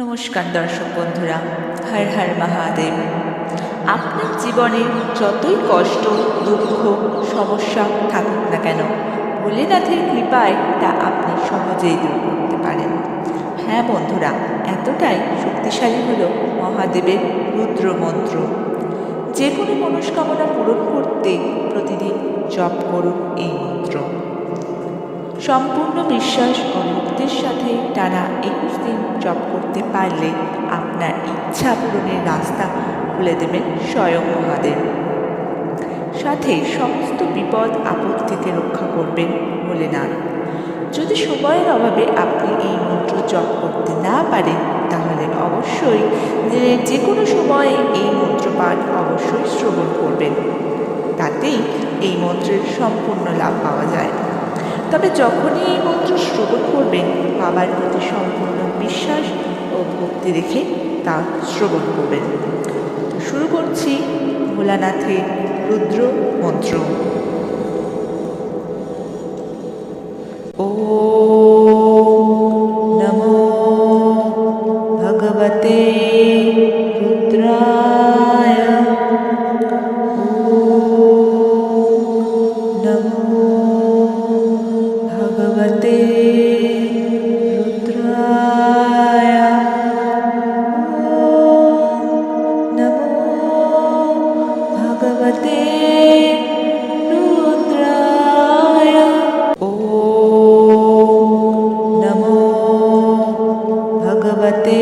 নমস্কার দর্শক বন্ধুরা, হর হর মহাদেব। আপনার জীবনে যতই কষ্ট, দুঃখ, সমস্যা থাকুক না কেন, ভোলেনাথের কৃপায় তা আপনি সহজেই দূর করতে পারেন। হ্যাঁ বন্ধুরা, এতটাই শক্তিশালী হলো মহাদেবের রুদ্র মন্ত্র। যে কোনো মনস্কামনা পূরণ করতে প্রতিদিন জপ করুন এই মন্ত্র। সম্পূর্ণ বিশ্বাস ও ভক্তির সাথে টানা 21 দিন জপ করতে পারলে আপনার ইচ্ছা পূরণের রাস্তা খুলে দেবেন স্বয়ং মহাদেব। সাথে সমস্ত বিপদ আপদ থেকে রক্ষা করবেন ভোলেনাথ। যদি সময়ের অভাবে আপনি এই মন্ত্র জপ করতে না পারেন, তাহলে অবশ্যই যে কোনো সময়ে এই মন্ত্র পাঠ অবশ্যই শ্রবণ করবেন। তাতেই এই মন্ত্রের সম্পূর্ণ লাভ পাওয়া যায়। তবে যখনই এই মন্ত্র শ্রবণ করবেন, বাবার প্রতি সম্পূর্ণ বিশ্বাস ও ভক্তি রেখে তা শ্রবণ করবেন। তো শুরু করছি ভোলানাথের রুদ্র মন্ত্র। ওম নমো ভগবতে রুদ্রায়। ভগবতে রুদ্রায়। নমো ভগবতে রুদ্রায়। ওম নমো ভগবতে